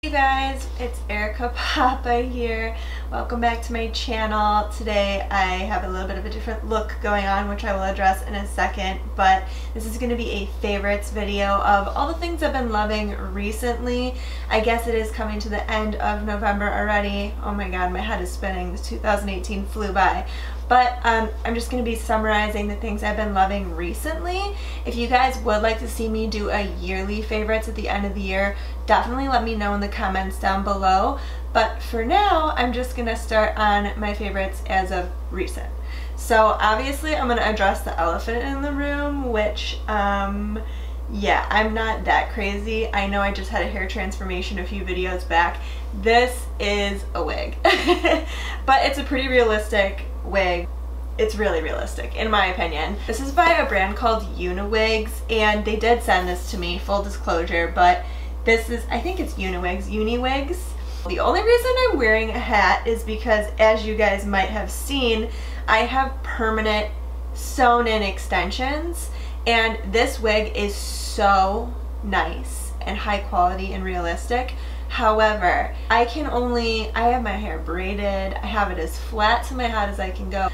Hey guys, it's Erika Papa here. Welcome back to my channel. Today I have a little bit of a different look going on, which I will address in a second, but this is going to be a favorites video of all the things I've been loving recently. I guess it is coming to the end of November already. Oh my god, my head is spinning. This 2018 flew by. But I'm just going to be summarizing the things I've been loving recently. If you guys would like to see me do a yearly favorites at the end of the year, definitely let me know in the comments down below. But for now, I'm just going to start on my favorites as of recent. So obviously I'm going to address the elephant in the room, which yeah, I'm not that crazy. I know I just had a hair transformation a few videos back. This is a wig. But it's a pretty realistic wig. It's really realistic in my opinion. This is by a brand called Uniwigs, and they did send this to me, full disclosure, but this is, I think it's Uniwigs. The only reason I'm wearing a hat is because, as you guys might have seen, I have permanent sewn in extensions, and this wig is so nice and high quality and realistic. However, I have my hair braided, I have it as flat to my head as I can go.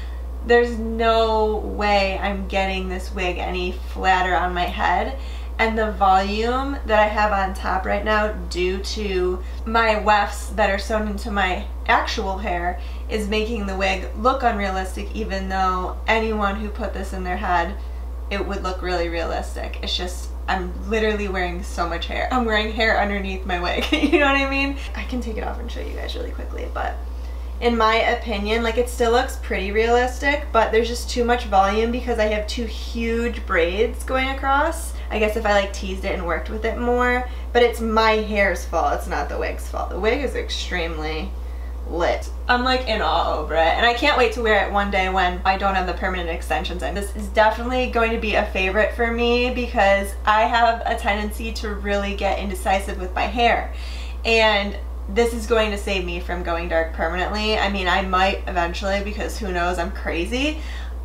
There's no way I'm getting this wig any flatter on my head, and the volume that I have on top right now due to my wefts that are sewn into my actual hair is making the wig look unrealistic, even though anyone who put this in their head, it would look really realistic. It's just, I'm literally wearing so much hair. I'm wearing hair underneath my wig, you know what I mean? I can take it off and show you guys really quickly, but in my opinion, like, it still looks pretty realistic, but there's just too much volume because I have two huge braids going across. I guess if I like teased it and worked with it more, but it's my hair's fault, it's not the wig's fault. The wig is extremely lit. I'm like in awe over it, and I can't wait to wear it one day when I don't have the permanent extensions in. This is definitely going to be a favorite for me because I have a tendency to really get indecisive with my hair, and this is going to save me from going dark permanently. I mean, I might eventually, because who knows, I'm crazy.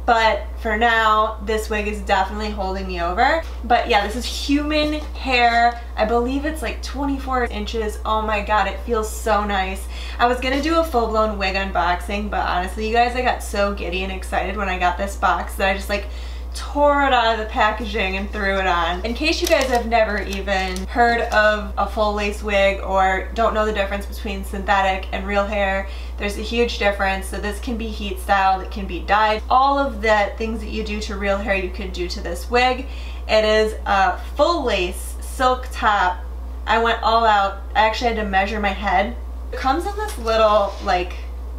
But for now, this wig is definitely holding me over. But yeah, this is human hair. I believe it's like 24 inches. Oh my god, it feels so nice. I was gonna do a full-blown wig unboxing, but honestly, you guys, I got so giddy and excited when I got this box that I just like tore it out of the packaging and threw it on. In case you guys have never even heard of a full lace wig or don't know the difference between synthetic and real hair, there's a huge difference. So this can be heat styled, it can be dyed. All of the things that you do to real hair you can do to this wig. It is a full lace silk top. I went all out. I actually had to measure my head. It comes in this little like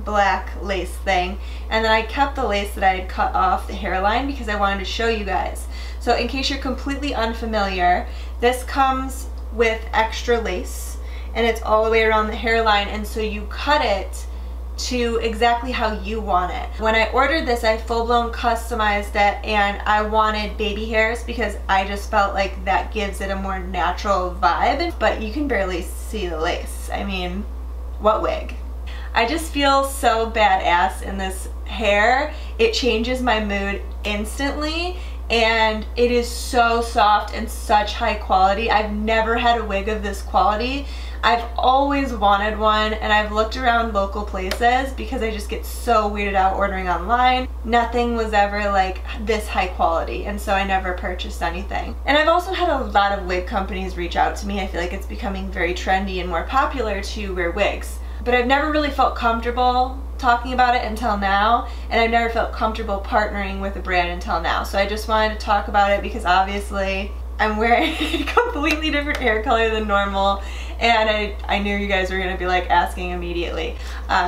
black lace thing, and then I kept the lace that I had cut off the hairline because I wanted to show you guys. So in case you're completely unfamiliar, this comes with extra lace and it's all the way around the hairline, and so you cut it to exactly how you want it. When I ordered this, I full-blown customized it, and I wanted baby hairs because I just felt like that gives it a more natural vibe, but you can barely see the lace. I mean, what wig? I just feel so badass in this hair. It changes my mood instantly, and it is so soft and such high quality. I've never had a wig of this quality. I've always wanted one, and I've looked around local places because I just get so weirded out ordering online. Nothing was ever like this high quality, and so I never purchased anything. And I've also had a lot of wig companies reach out to me. I feel like it's becoming very trendy and more popular to wear wigs. But I've never really felt comfortable talking about it until now, and I've never felt comfortable partnering with a brand until now. So I just wanted to talk about it because obviously I'm wearing a completely different hair color than normal, and I knew you guys were going to be like asking immediately.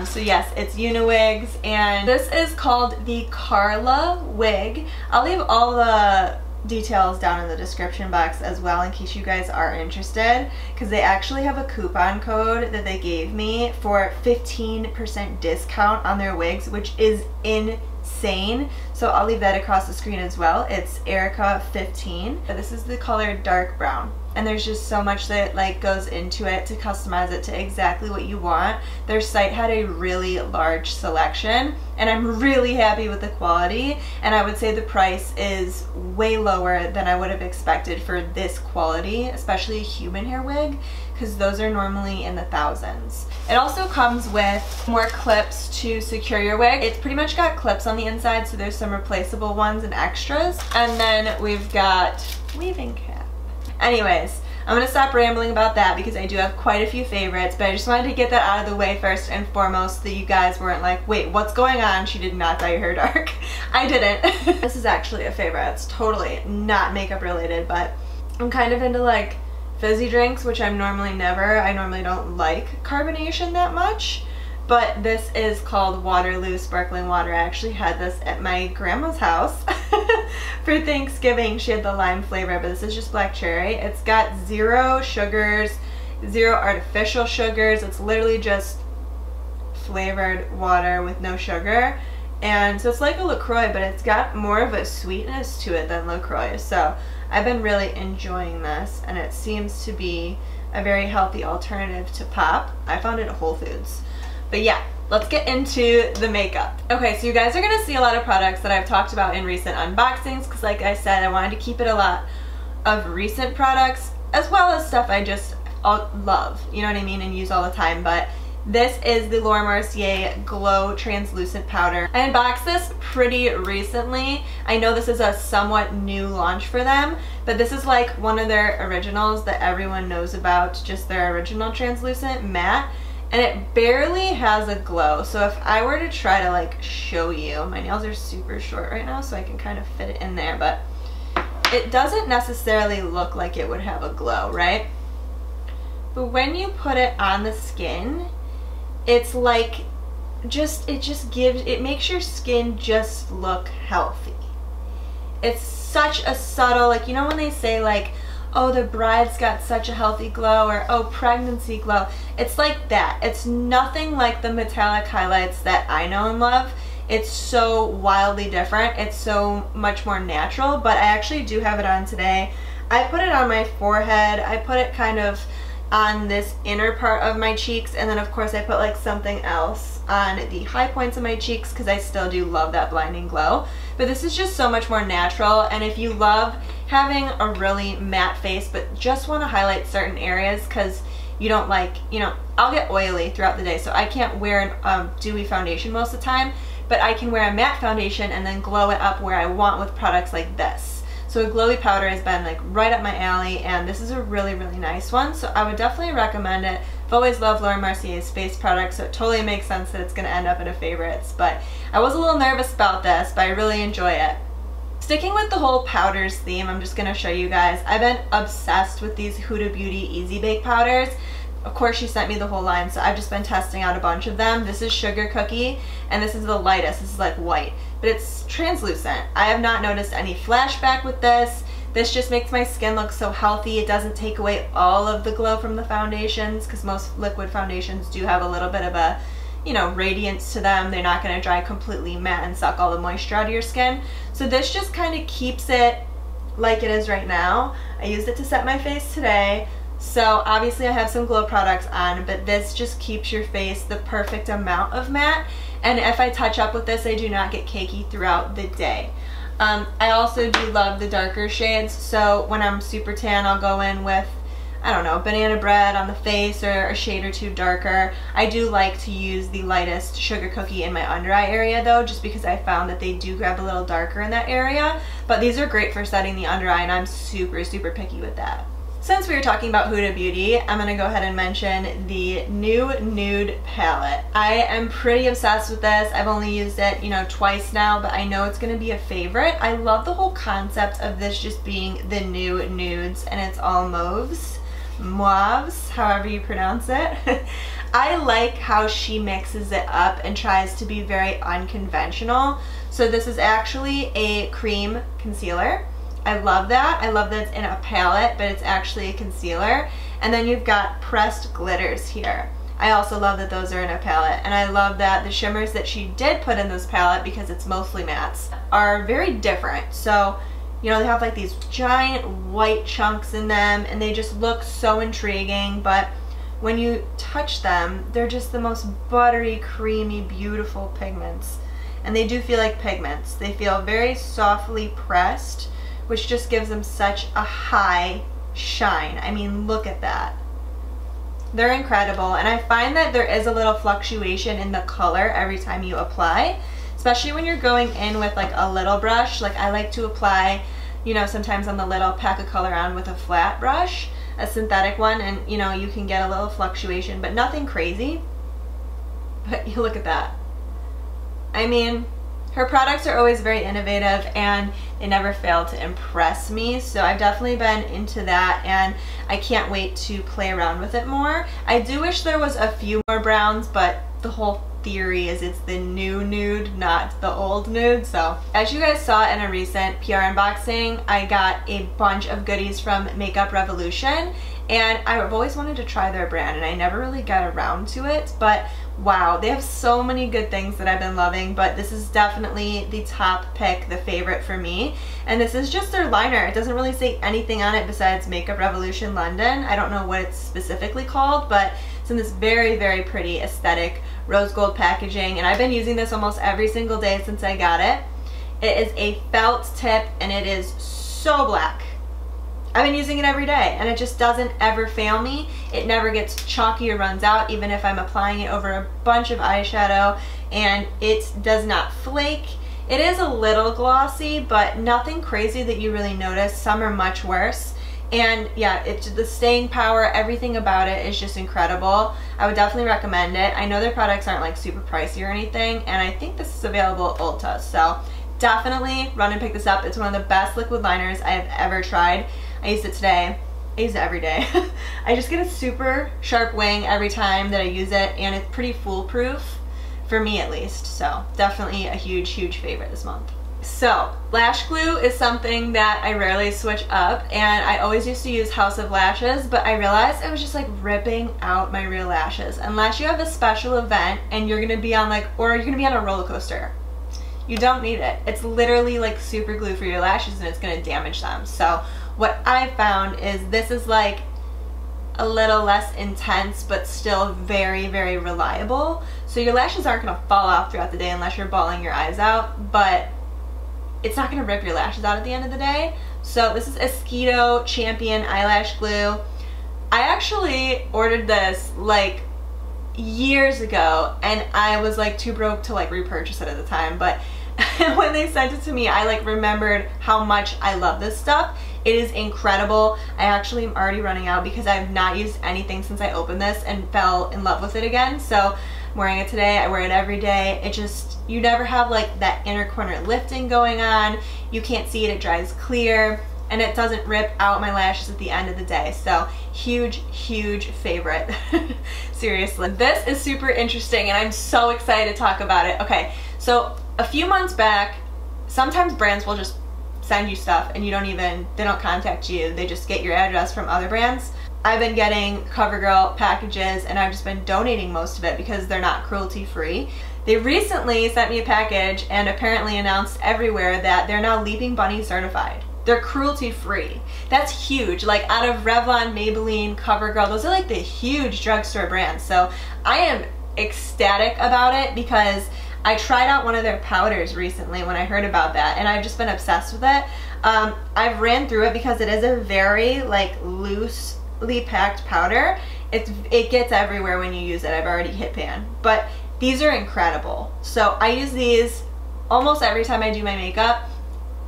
So yes, it's Uniwigs, and this is called the Carla wig. I'll leave all the details down in the description box as well in case you guys are interested, because they actually have a coupon code that they gave me for 15% discount on their wigs, which is insane. So I'll leave that across the screen as well. It's Erika 15. This is the color dark brown. and there's just so much that like goes into it to customize it to exactly what you want. Their site had a really large selection and I'm really happy with the quality, and I would say the price is way lower than I would have expected for this quality, especially a human hair wig, because those are normally in the thousands. It also comes with more clips to secure your wig. It's pretty much got clips on the inside, so there's some replaceable ones and extras. And then we've got weaving cap. Anyways, I'm gonna stop rambling about that because I do have quite a few favorites, but I just wanted to get that out of the way first and foremost so that you guys weren't like, wait, what's going on? She did not dye her hair dark. I didn't. This is actually a favorite. It's totally not makeup related, but I'm kind of into like fizzy drinks, which I'm normally never. I normally don't like carbonation that much, but this is called Waterloo Sparkling Water. I actually had this at my grandma's house for Thanksgiving. She had the lime flavor, but this is just black cherry. It's got 0 sugars, 0 artificial sugars. It's literally just flavored water with no sugar. And so it's like a LaCroix, but it's got more of a sweetness to it than LaCroix. So I've been really enjoying this, and it seems to be a very healthy alternative to pop. I found it at Whole Foods. But yeah, let's get into the makeup. Okay, so you guys are gonna see a lot of products that I've talked about in recent unboxings, because like I said, I wanted to keep it a lot of recent products, as well as stuff I just love, you know what I mean, and use all the time. But this is the Laura Mercier Glow Translucent Powder. I unboxed this pretty recently. I know this is a somewhat new launch for them, but this is like one of their originals that everyone knows about, just their original translucent matte. And it barely has a glow. So if I were to try to like show you, my nails are super short right now so I can kind of fit it in there, but it doesn't necessarily look like it would have a glow, right? But when you put it on the skin, it's like it makes your skin just look healthy. It's such a subtle, like, you know when they say like, oh, the bride's got such a healthy glow, or oh, pregnancy glow. It's like that. It's nothing like the metallic highlights that I know and love. It's so wildly different. It's so much more natural, but I actually do have it on today. I put it on my forehead. I put it kind of on this inner part of my cheeks, and then of course I put like something else on the high points of my cheeks because I still do love that blinding glow. But this is just so much more natural, and if you love having a really matte face but just want to highlight certain areas because you don't like, you know, I'll get oily throughout the day, so I can't wear a dewy foundation most of the time, but I can wear a matte foundation and then glow it up where I want with products like this. So a glowy powder has been like right up my alley, and this is a really, really nice one, so I would definitely recommend it. I've always loved Laura Mercier's face products, so it totally makes sense that it's going to end up in a favorites, but I was a little nervous about this, but I really enjoy it. Sticking with the whole powders theme, I'm just going to show you guys. I've been obsessed with these Huda Beauty Easy Bake powders. Of course, she sent me the whole line, so I've just been testing out a bunch of them. This is Sugar Cookie, and this is the lightest. This is like white, but it's translucent. I have not noticed any flashback with this. This just makes my skin look so healthy. It doesn't take away all of the glow from the foundations, because most liquid foundations do have a little bit of a, you know, radiance to them. They're not going to dry completely matte and suck all the moisture out of your skin. So this just kind of keeps it like it is right now. I used it to set my face today. So obviously I have some glow products on, but this just keeps your face the perfect amount of matte. And if I touch up with this, I do not get cakey throughout the day. I also do love the darker shades. So when I'm super tan, I'll go in with, I don't know, banana bread on the face or a shade or two darker. I do like to use the lightest Sugar Cookie in my under eye area though, just because I found that they do grab a little darker in that area. But these are great for setting the under eye, and I'm super, super picky with that. Since we were talking about Huda Beauty, I'm going to go ahead and mention the new Nude palette. I am pretty obsessed with this. I've only used it, you know, twice now, but I know it's going to be a favorite. I love the whole concept of this just being the new nudes, and it's all mauves, however you pronounce it. I like how she mixes it up and tries to be very unconventional. So this is actually a cream concealer. I love that. I love that it's in a palette, but it's actually a concealer. And then you've got pressed glitters here. I also love that those are in a palette. And I love that the shimmers that she did put in this palette, because it's mostly mattes, are very different. So, you know, they have like these giant white chunks in them, and they just look so intriguing. But when you touch them, they're just the most buttery, creamy, beautiful pigments. And they do feel like pigments. They feel very softly pressed, which just gives them such a high shine. I mean, look at that. They're incredible, and I find that there is a little fluctuation in the color every time you apply, especially when you're going in with like a little brush. Like I like to apply, you know, sometimes on the little pack of color on with a flat brush, a synthetic one, and you know, you can get a little fluctuation, but nothing crazy. But you look at that. I mean, her products are always very innovative and they never fail to impress me, so I've definitely been into that and I can't wait to play around with it more. I do wish there was a few more browns, but the whole theory is it's the new nude, not the old nude. So as you guys saw in a recent PR unboxing, I got a bunch of goodies from Makeup Revolution, and I've always wanted to try their brand and I never really got around to it, but wow, they have so many good things that I've been loving, but this is definitely the top pick, the favorite for me. And this is just their liner. It doesn't really say anything on it besides Makeup Revolution London. I don't know what it's specifically called, but it's in this very, very pretty aesthetic rose gold packaging, and I've been using this almost every single day since I got it. It is a felt tip and it is so black. I've been using it every day and it just doesn't ever fail me. It never gets chalky or runs out, even if I'm applying it over a bunch of eyeshadow, and it does not flake. It is a little glossy, but nothing crazy that you really notice. Some are much worse. And yeah, it's the staying power, everything about it is just incredible. I would definitely recommend it. I know their products aren't like super pricey or anything, and I think this is available at Ulta, so definitely run and pick this up. It's one of the best liquid liners I have ever tried. I used it today. I use it every day. I just get a super sharp wing every time that I use it, and it's pretty foolproof, for me at least. So definitely a huge, huge favorite this month. So lash glue is something that I rarely switch up, and I always used to use House of Lashes, but I realized I was just like ripping out my real lashes. Unless you have a special event and you're gonna be on like, or you're gonna be on a roller coaster, you don't need it. It's literally like super glue for your lashes and it's gonna damage them. So what I found is this is like a little less intense but still very, very reliable. So your lashes aren't gonna fall off throughout the day unless you're bawling your eyes out, but it's not gonna rip your lashes out at the end of the day. So this is Esquido Champion Eyelash Glue. I actually ordered this like years ago and I was like too broke to like repurchase it at the time, but when they sent it to me, I like remembered how much I love this stuff. It is incredible. I actually am already running out because I have not used anything since I opened this and fell in love with it again. So I'm wearing it today. I wear it every day. It just, you never have like that inner corner lifting going on. You can't see it, it dries clear, and it doesn't rip out my lashes at the end of the day. So huge, huge favorite. Seriously. This is super interesting and I'm so excited to talk about it. Okay, so a few months back, sometimes brands will just send you stuff and you don't even, they don't contact you, they just get your address from other brands. I've been getting Covergirl packages and I've just been donating most of it because they're not cruelty free. They recently sent me a package and apparently announced everywhere that they're now Leaping Bunny certified. They're cruelty free. That's huge. Like out of Revlon, Maybelline, Covergirl, those are like the huge drugstore brands. So I am ecstatic about it because I tried out one of their powders recently when I heard about that and I've just been obsessed with it. I've ran through it because it is a very like loosely packed powder. It gets everywhere when you use it. I've already hit pan, but these are incredible. So I use these almost every time I do my makeup.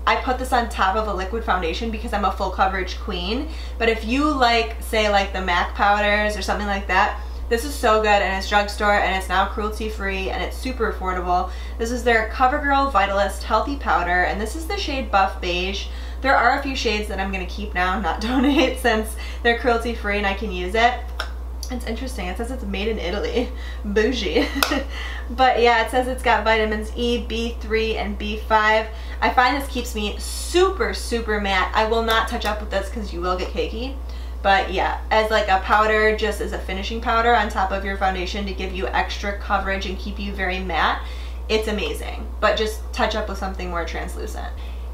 I put this on top of a liquid foundation because I'm a full coverage queen, but if you like, say like the MAC powders or something like that, this is so good, and it's drugstore and it's now cruelty free and it's super affordable. This is their Covergirl Vitalist Healthy Powder and this is the shade Buff Beige. There are a few shades that I'm going to keep now, not donate, since they're cruelty free and I can use it. It's interesting, it says it's made in Italy. Bougie. But yeah, it says it's got vitamins E, B3, and B5. I find this keeps me super, super matte. I will not touch up with this because you will get cakey. But yeah, as like a powder, just as a finishing powder on top of your foundation to give you extra coverage and keep you very matte, it's amazing. But just touch up with something more translucent.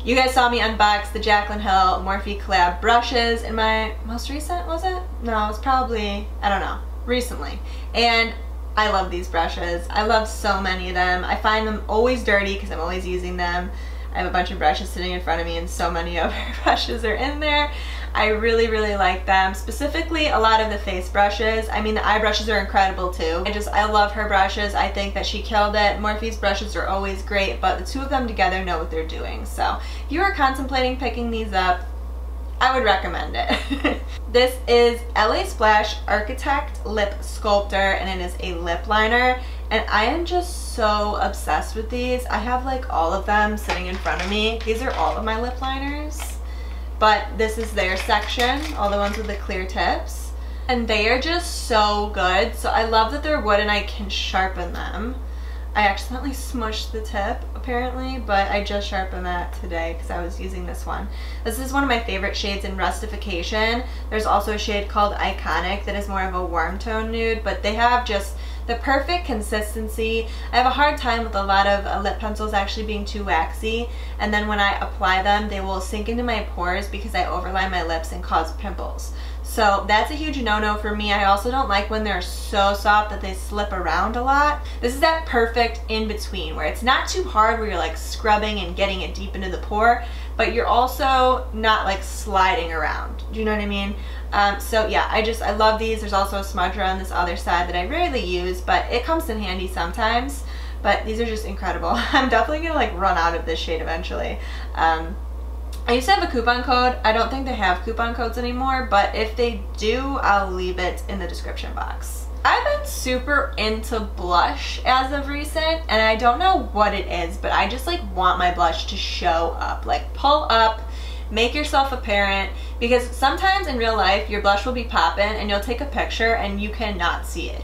You guys saw me unbox the Jaclyn Hill Morphe collab brushes in my most recent, was it? No, it was probably, I don't know, recently. And I love these brushes. I love so many of them. I find them always dirty because I'm always using them. I have a bunch of brushes sitting in front of me and so many of her brushes are in there. I really, really like them. Specifically, a lot of the face brushes. I mean, the eye brushes are incredible too. I love her brushes. I think that she killed it. Morphe's brushes are always great, but the two of them together know what they're doing. So if you are contemplating picking these up, I would recommend it. This is LA Splash Architect Lip Sculptor, and it is a lip liner. And I am just so obsessed with these. I have like all of them sitting in front of me. These are all of my lip liners, but this is their section, all the ones with the clear tips. And they are just so good. So I love that they're wood and I can sharpen them. I accidentally smushed the tip apparently, but I just sharpened that today because I was using this one. This is one of my favorite shades in Rustification. There's also a shade called Iconic that is more of a warm tone nude, but they have just the perfect consistency. I have a hard time with a lot of lip pencils actually being too waxy, and then when I apply them they will sink into my pores because I overline my lips and cause pimples. So that's a huge no-no for me. I also don't like when they're so soft that they slip around a lot. This is that perfect in-between where it's not too hard where you're like scrubbing and getting it deep into the pore, but you're also not like sliding around. Do you know what I mean? So yeah, I love these. There's also a smudger on this other side that I rarely use, but it comes in handy sometimes. But these are just incredible. I'm definitely gonna like run out of this shade eventually. I used to have a coupon code. I don't think they have coupon codes anymore, but if they do, I'll leave it in the description box. I've been super into blush as of recent, and I don't know what it is, but I just like want my blush to show up, like pull up, make yourself apparent, because sometimes in real life your blush will be popping and you'll take a picture and you cannot see it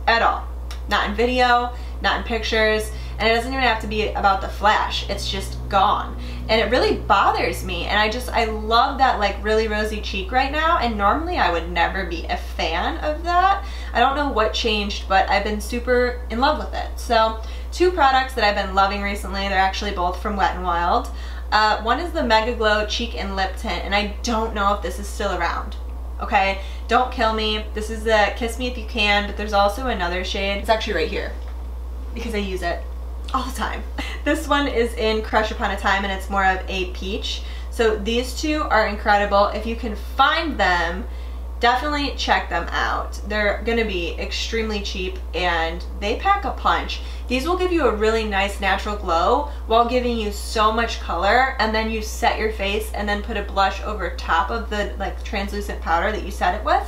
at all. Not in video, not in pictures, and it doesn't even have to be about the flash. It's just gone. And it really bothers me, and I love that like really rosy cheek right now, and normally I would never be a fan of that. I don't know what changed, but I've been super in love with it. So two products that I've been loving recently, they're actually both from Wet n Wild. One is the Mega Glow Cheek and Lip Tint, and I don't know if this is still around. Okay, don't kill me. This is the Kiss Me If You Can, but there's also another shade. It's actually right here because I use it all the time. This one is in Crush Upon a Time, and it's more of a peach. So these two are incredible. If you can find them, definitely check them out. They're gonna be extremely cheap and they pack a punch. These will give you a really nice natural glow while giving you so much color, and then you set your face and then put a blush over top of the like translucent powder that you set it with,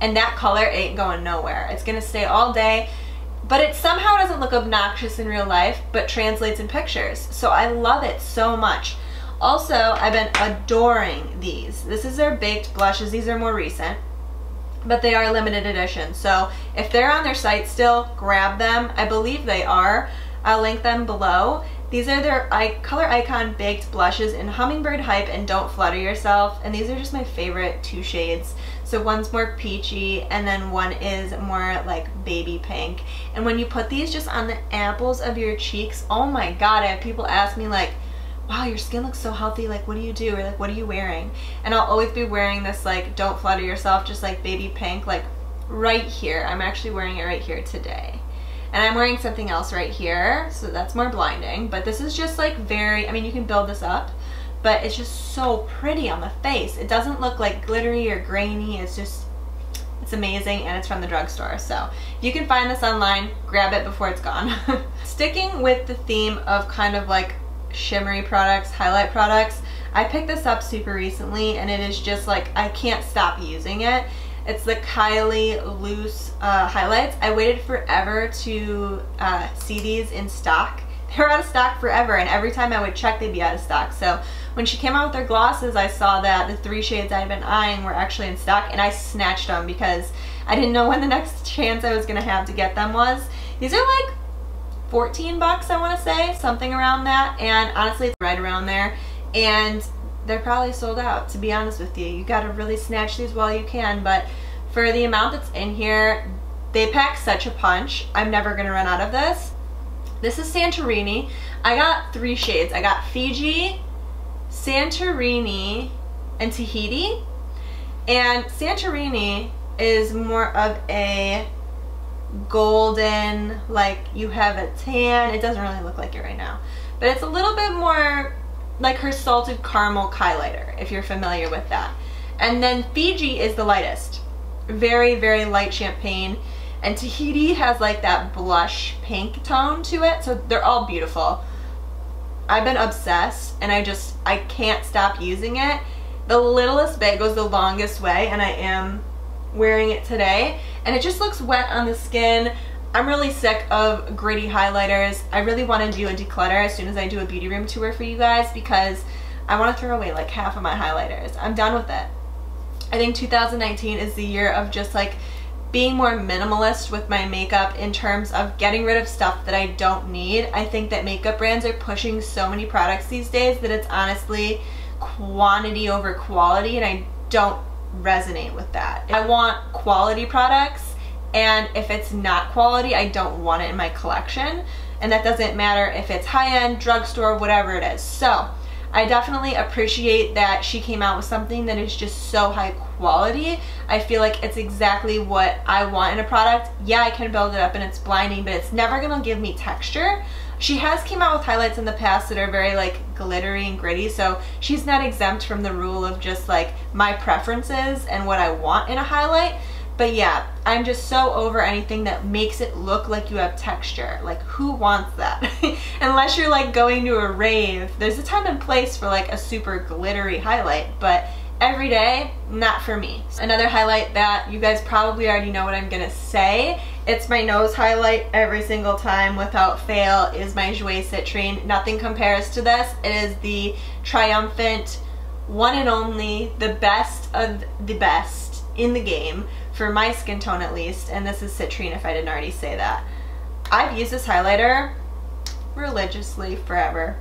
and that color ain't going nowhere. It's gonna stay all day, but it somehow doesn't look obnoxious in real life but translates in pictures. So I love it so much. Also, I've been adoring these. This is their baked blushes. These are more recent, but they are limited edition. So if they're on their site still, grab them. I believe they are. I'll link them below. These are their Color Icon baked blushes in Hummingbird Hype and Don't Flutter Yourself, and these are just my favorite two shades. So one's more peachy and then one is more like baby pink. And when you put these just on the apples of your cheeks, oh my god, I have people ask me like, wow, your skin looks so healthy, like what do you do, or like what are you wearing? And I'll always be wearing this like Don't Flutter Yourself, just like baby pink, like right here. I'm actually wearing it right here today. And I'm wearing something else right here, so that's more blinding, but this is just like very, I mean you can build this up, but it's just so pretty on the face. It doesn't look like glittery or grainy, it's just, it's amazing, and it's from the drugstore. So if you can find this online, grab it before it's gone. Sticking with the theme of kind of like shimmery products, highlight products, I picked this up super recently and it is just like, I can't stop using it. It's the Kylie Loose highlights. I waited forever to see these in stock. They were out of stock forever, and every time I would check they'd be out of stock. So when she came out with their glosses, I saw that the 3 shades I'd been eyeing were actually in stock, and I snatched them because I didn't know when the next chance I was gonna have to get them was. These are like 14 bucks, I want to say, something around that, and honestly it's right around there, and they're probably sold out, to be honest with you. You gotta really snatch these while you can, but for the amount that's in here, they pack such a punch. I'm never gonna run out of this. This is Santorini. I got 3 shades. I got Fiji, Santorini, and Tahiti. And Santorini is more of a golden, like you have a tan. It doesn't really look like it right now, but it's a little bit more like her salted caramel highlighter, if you're familiar with that. And then Fiji is the lightest. Very, very light champagne. And Tahiti has like that blush pink tone to it. So they're all beautiful. I've been obsessed and I can't stop using it. The littlest bit goes the longest way, and I am wearing it today. And it just looks wet on the skin. I'm really sick of gritty highlighters. I really want to do a declutter as soon as I do a beauty room tour for you guys, because I want to throw away like half of my highlighters. I'm done with it. I think 2019 is the year of just like being more minimalist with my makeup in terms of getting rid of stuff that I don't need. I think that makeup brands are pushing so many products these days that it's honestly quantity over quality, and I don't resonate with that. I want quality products, and if it's not quality, I don't want it in my collection. And that doesn't matter if it's high-end, drugstore, whatever it is. So I definitely appreciate that she came out with something that is just so high quality. I feel like it's exactly what I want in a product. Yeah, I can build it up and it's blinding, but it's never gonna give me texture. She has came out with highlights in the past that are very like glittery and gritty, so she's not exempt from the rule of just like my preferences and what I want in a highlight. But yeah, I'm just so over anything that makes it look like you have texture. Like, who wants that? Unless you're like going to a rave. There's a time and place for like a super glittery highlight, but every day, not for me. Another highlight that you guys probably already know what I'm gonna say. It's my nose highlight every single time without fail is my Jouer Citrine. Nothing compares to this. It is the triumphant, one and only, the best of the best in the game. For my skin tone at least, and this is citrine if I didn't already say that. I've used this highlighter religiously forever,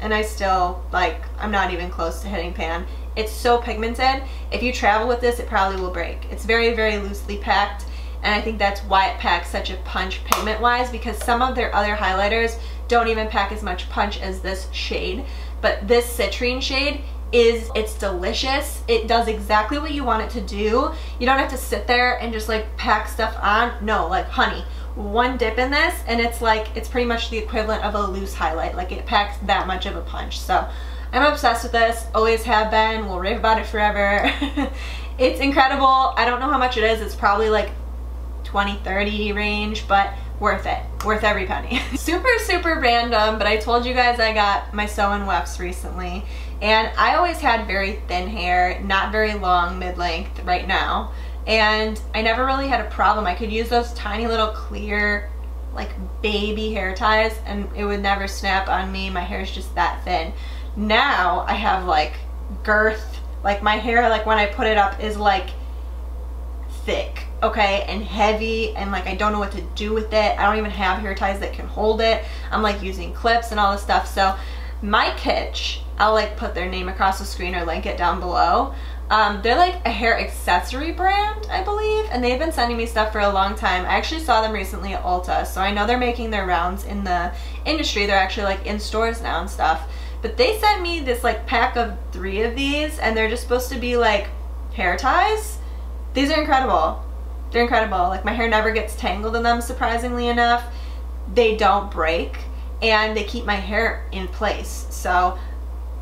and I still, like, I'm not even close to hitting pan. It's so pigmented. If you travel with this, it probably will break. It's very, very loosely packed, and I think that's why it packs such a punch pigment-wise, because some of their other highlighters don't even pack as much punch as this shade. But this citrine shade it's delicious. It does exactly what you want it to do. You don't have to sit there and just like pack stuff on. No, like honey, one dip in this and it's like, it's pretty much the equivalent of a loose highlight. Like it packs that much of a punch. So I'm obsessed with this, always have been, will rave about it forever. It's incredible. I don't know how much it is. It's probably like 20, 30 range, but worth it. Worth every penny. Super random, but I told you guys I got my sew-in wefts recently. And I always had very thin hair, not very long, mid-length right now. And I never really had a problem. I could use those tiny little clear, like baby hair ties and it would never snap on me. My hair is just that thin. Now I have like girth, like my hair, like when I put it up is like thick, okay, and heavy, and like I don't know what to do with it. I don't even have hair ties that can hold it. I'm like using clips and all this stuff. So my Kitsch, I'll like put their name across the screen or link it down below. They're like a hair accessory brand, I believe, and they've been sending me stuff for a long time. I actually saw them recently at Ulta, so I know they're making their rounds in the industry. They're actually like in stores now and stuff. But they sent me this like pack of 3 of these, and they're just supposed to be like hair ties. These are incredible. They're incredible. Like my hair never gets tangled in them, surprisingly enough. They don't break, and they keep my hair in place. So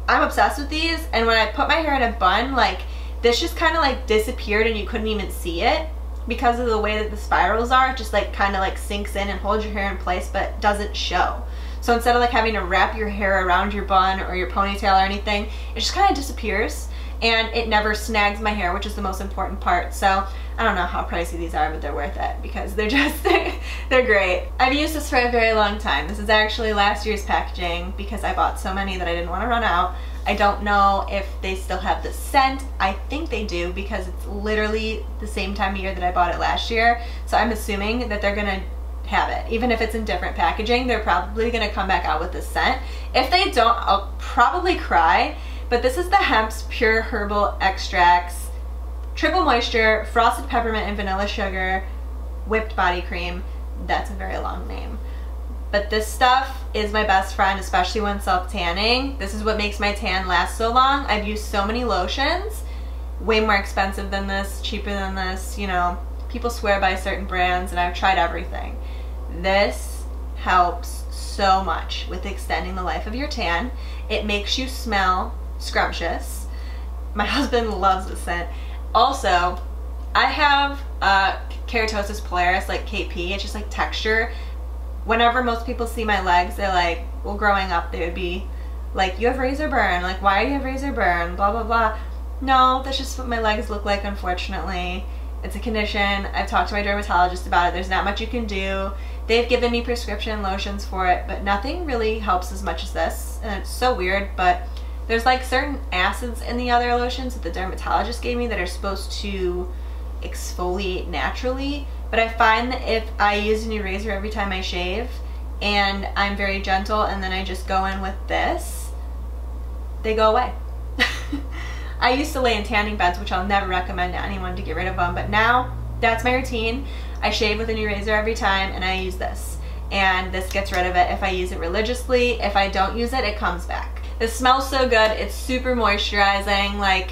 I'm obsessed with these, and when I put my hair in a bun, like this just kind of like disappeared and you couldn't even see it because of the way that the spirals are. It just like kind of like sinks in and holds your hair in place but doesn't show. So instead of like having to wrap your hair around your bun or your ponytail or anything, it just kind of disappears and it never snags my hair, which is the most important part. So I don't know how pricey these are, but they're worth it because they're just, they're great. I've used this for a very long time. This is actually last year's packaging because I bought so many that I didn't want to run out. I don't know if they still have the scent. I think they do because it's literally the same time of year that I bought it last year. So I'm assuming that they're gonna have it. Even if it's in different packaging, they're probably gonna come back out with the scent. If they don't, I'll probably cry. But this is the Hempz Pure Herbal Extracts Triple Moisture Frosted Peppermint and Vanilla Sugar Whipped Body Cream. That's a very long name. But this stuff is my best friend, especially when self-tanning. This is what makes my tan last so long. I've used so many lotions, way more expensive than this, cheaper than this, you know. People swear by certain brands and I've tried everything. This helps so much with extending the life of your tan. It makes you smell scrumptious. My husband loves this scent. Also, I have keratosis pilaris, like KP. It's just like texture. Whenever most people see my legs, they're like, well, growing up they would be like, you have razor burn, like why do you have razor burn, blah blah blah. No, that's just what my legs look like, unfortunately. It's a condition. I've talked to my dermatologist about it. There's not much you can do. They've given me prescription lotions for it, but nothing really helps as much as this. And it's so weird, but there's like certain acids in the other lotions that the dermatologist gave me that are supposed to exfoliate naturally. But I find that if I use a new razor every time I shave and I'm very gentle and then I just go in with this, they go away. I used to lay in tanning beds, which I'll never recommend to anyone to get rid of them, but now that's my routine. I shave with a new razor every time and I use this. And this gets rid of it if I use it religiously. If I don't use it, it comes back. This smells so good. It's super moisturizing. Like,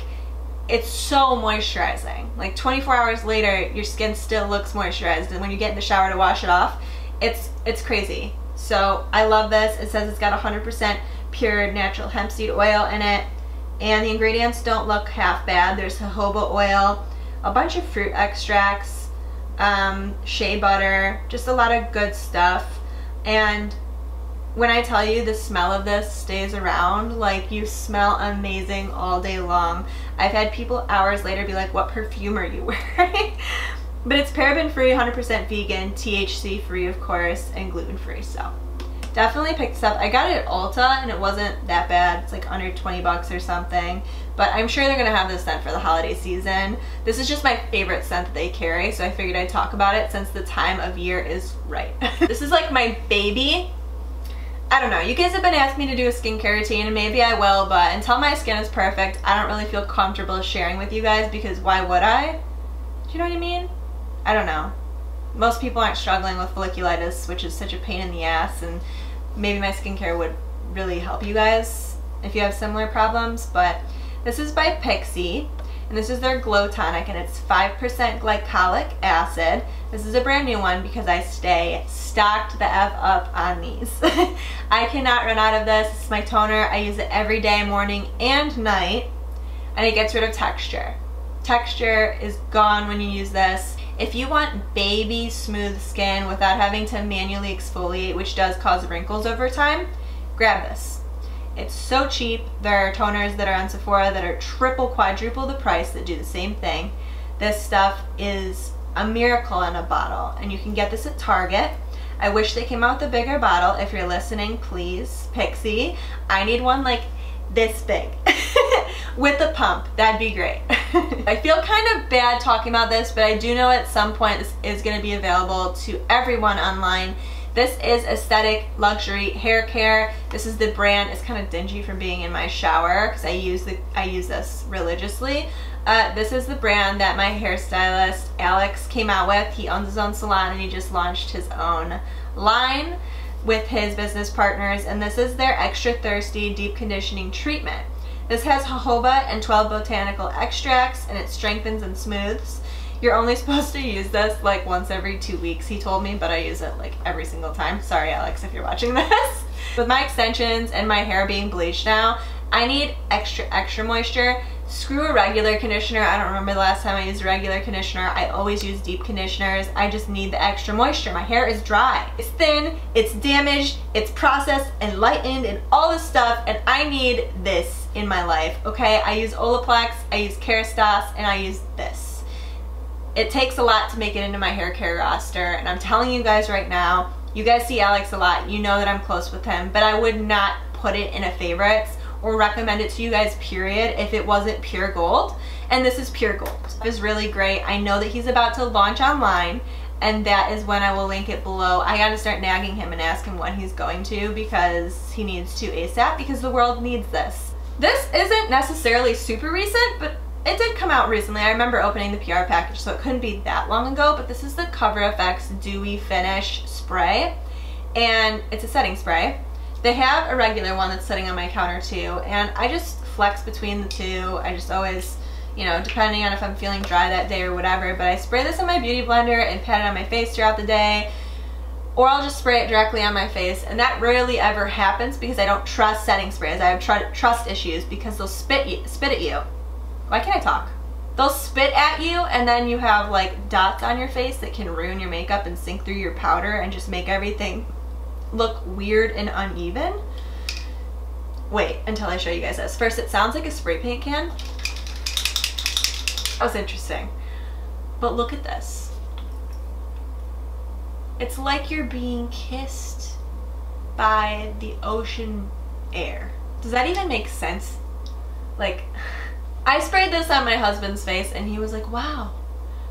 it's so moisturizing. Like 24 hours later, your skin still looks moisturized, and when you get in the shower to wash it off, it's crazy. So I love this. It says it's got 100% pure natural hemp seed oil in it, and the ingredients don't look half bad. There's jojoba oil, a bunch of fruit extracts, shea butter, just a lot of good stuff. And when I tell you the smell of this stays around, like you smell amazing all day long. I've had people hours later be like, what perfume are you wearing? But it's paraben free, 100% vegan, THC free of course, and gluten free. So definitely pick this up. I got it at Ulta and it wasn't that bad. It's like under 20 bucks or something. But I'm sure they're gonna have this scent for the holiday season. This is just my favorite scent that they carry, so I figured I'd talk about it since the time of year is right. This is like my baby. I don't know, you guys have been asking me to do a skincare routine, and maybe I will, but until my skin is perfect, I don't really feel comfortable sharing with you guys, because why would I? Do you know what I mean? I don't know. Most people aren't struggling with folliculitis, which is such a pain in the ass, and maybe my skincare would really help you guys if you have similar problems. But this is by Pixi, and this is their Glow Tonic, and it's 5% glycolic acid. This is a brand new one because I stay stocked the F up on these. I cannot run out of this. This is my toner. I use it every day, morning and night, and it gets rid of texture. Texture is gone when you use this. If you want baby smooth skin without having to manually exfoliate, which does cause wrinkles over time, grab this. It's so cheap. There are toners that are on Sephora that are triple, quadruple the price that do the same thing. This stuff is a miracle in a bottle, and you can get this at Target. I wish they came out with a bigger bottle. If you're listening, please, Pixi, I need one like this big with a pump. That'd be great. I feel kind of bad talking about this, but I do know at some point this is going to be available to everyone online. This is Aesthetic Luxury Hair Care. This is the brand. It's kind of dingy from being in my shower because I use this religiously. This is the brand that my hairstylist Alex came out with. He owns his own salon and he just launched his own line with his business partners, and this is their Extra Thirsty Deep Conditioning Treatment. This has jojoba and 12 botanical extracts, and it strengthens and smooths. You're only supposed to use this like once every 2 weeks, he told me, but I use it like every single time. Sorry, Alex, if you're watching this. With my extensions and my hair being bleached now, I need extra moisture. Screw a regular conditioner. I don't remember the last time I used a regular conditioner. I always use deep conditioners. I just need the extra moisture. My hair is dry. It's thin, it's damaged, it's processed and lightened and all this stuff, and I need this in my life, okay? I use Olaplex, I use Kerastase, and I use this. It takes a lot to make it into my hair care roster, and I'm telling you guys right now, you guys see Alex a lot, you know that I'm close with him, but I would not put it in a favorites or recommend it to you guys, period, if it wasn't pure gold. And this is pure gold. It's really great. I know that he's about to launch online, and that is when I will link it below. I gotta start nagging him and ask him when he's going to, because he needs to ASAP, because the world needs this. This isn't necessarily super recent, but it did come out recently. I remember opening the PR package, so it couldn't be that long ago, but this is the CoverFX Dewy Finish Spray, and it's a setting spray. They have a regular one that's sitting on my counter too, and I just flex between the two. I just always, you know, depending on if I'm feeling dry that day or whatever, but I spray this in my beauty blender and pat it on my face throughout the day, or I'll just spray it directly on my face, and that rarely ever happens because I don't trust setting sprays. I have trust issues because they'll spit at you. Why can't I talk? They'll spit at you and then you have like dots on your face that can ruin your makeup and sink through your powder and just make everything look weird and uneven. Wait until I show you guys this. First, it sounds like a spray paint can. That was interesting. But look at this. It's like you're being kissed by the ocean air. Does that even make sense? Like, I sprayed this on my husband's face and he was like, wow,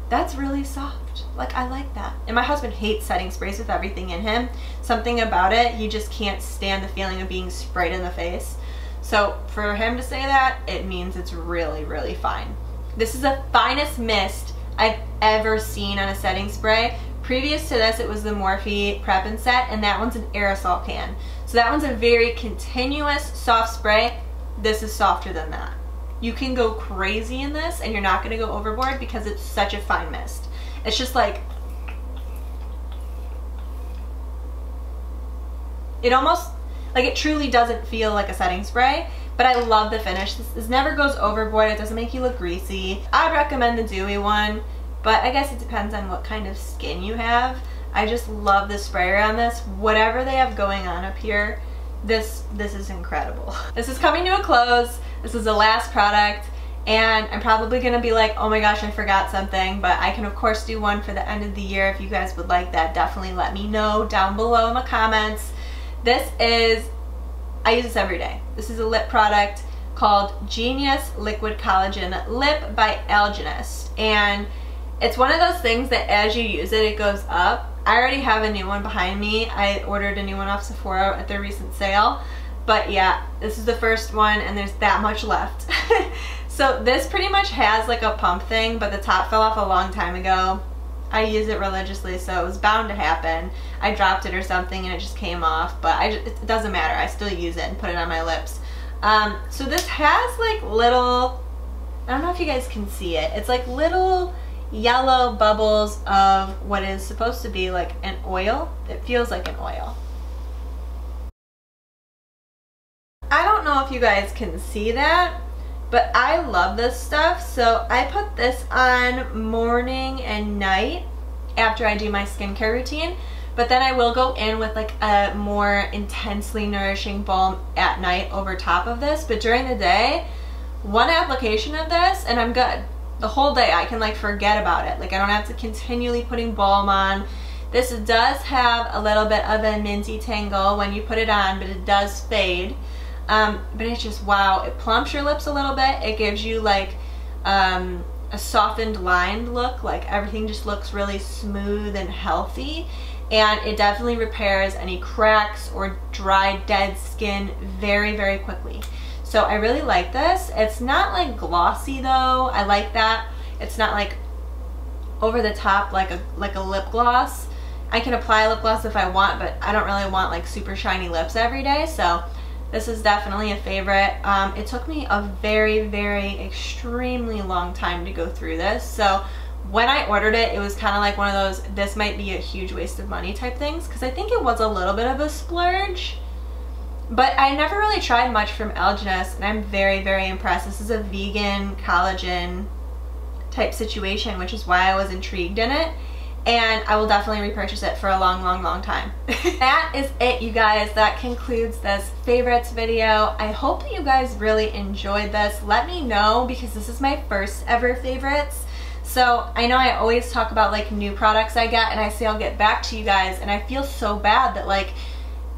that's really soft. Like, I like that. And my husband hates setting sprays with everything in him. Something about it, you just can't stand the feeling of being sprayed in the face. So for him to say that, it means it's really, really fine. This is the finest mist I've ever seen on a setting spray. Previous to this, it was the Morphe Prep and Set, and that one's an aerosol can. So that one's a very continuous soft spray. This is softer than that. You can go crazy in this and you're not gonna go overboard because it's such a fine mist. It's just like, it almost, like it truly doesn't feel like a setting spray, but I love the finish. This never goes overboard. It doesn't make you look greasy. I'd recommend the dewy one, but I guess it depends on what kind of skin you have. I just love the sprayer on this. Whatever they have going on up here, this is incredible. This is coming to a close. This is the last product, and I'm probably gonna be like, oh my gosh, I forgot something, but I can of course do one for the end of the year. If you guys would like that, definitely let me know down below in the comments. This is, I use this every day. This is a lip product called Genius Liquid Collagen Lip by Algenist, and it's one of those things that as you use it, it goes up. I already have a new one behind me. I ordered a new one off Sephora at their recent sale. But yeah, this is the first one and there's that much left. So this pretty much has like a pump thing, but the top fell off a long time ago. I use it religiously, so it was bound to happen. I dropped it or something and it just came off, but it doesn't matter. I still use it and put it on my lips. So this has like little, I don't know if you guys can see it. It's like little yellow bubbles of what is supposed to be like an oil. It feels like an oil. I don't know if you guys can see that, but I love this stuff. So I put this on morning and night after I do my skincare routine, but then I will go in with like a more intensely nourishing balm at night over top of this. But during the day, one application of this and I'm good. The whole day I can like forget about it. Like I don't have to continually putting balm on. This does have a little bit of a minty tingle when you put it on, but it does fade. But it's just, wow, it plumps your lips a little bit. It gives you like a softened lined look, like everything just looks really smooth and healthy, and it definitely repairs any cracks or dry dead skin very, very quickly. So I really like this. It's not like glossy though. I like that. It's not like over the top like a lip gloss. I can apply lip gloss if I want, but I don't really want like super shiny lips every day. So this is definitely a favorite. It took me a very, very extremely long time to go through this. So when I ordered it, it was kind of like one of those, this might be a huge waste of money type things, because I think it was a little bit of a splurge. But I never really tried much from Algenist, and I'm very, very impressed. This is a vegan collagen type situation, which is why I was intrigued in it. And I will definitely repurchase it for a long, long, long time. That is it, you guys. That concludes this favorites video. I hope that you guys really enjoyed this. Let me know, because this is my first ever favorites. So I know I always talk about like new products I get, and I say I'll get back to you guys, and I feel so bad that like,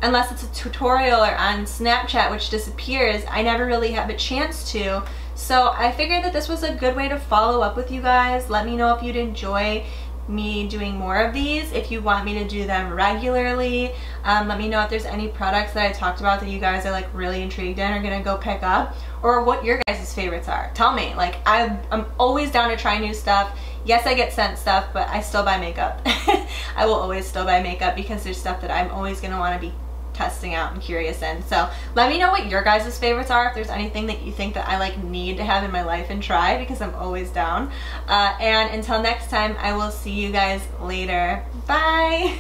unless it's a tutorial or on Snapchat, which disappears, I never really have a chance to. So I figured that this was a good way to follow up with you guys. Let me know if you'd enjoy me doing more of these, if you want me to do them regularly. Let me know if there's any products that I talked about that you guys are like really intrigued in or gonna go pick up, or what your guys' favorites are. Tell me. Like I'm always down to try new stuff. Yes, I get sent stuff, but I still buy makeup. I will always still buy makeup because there's stuff that I'm always gonna want to be testing out and curious in. So let me know what your guys' favorites are, if there's anything that you think that I like need to have in my life and try, because I'm always down. And until next time, I will see you guys later. Bye!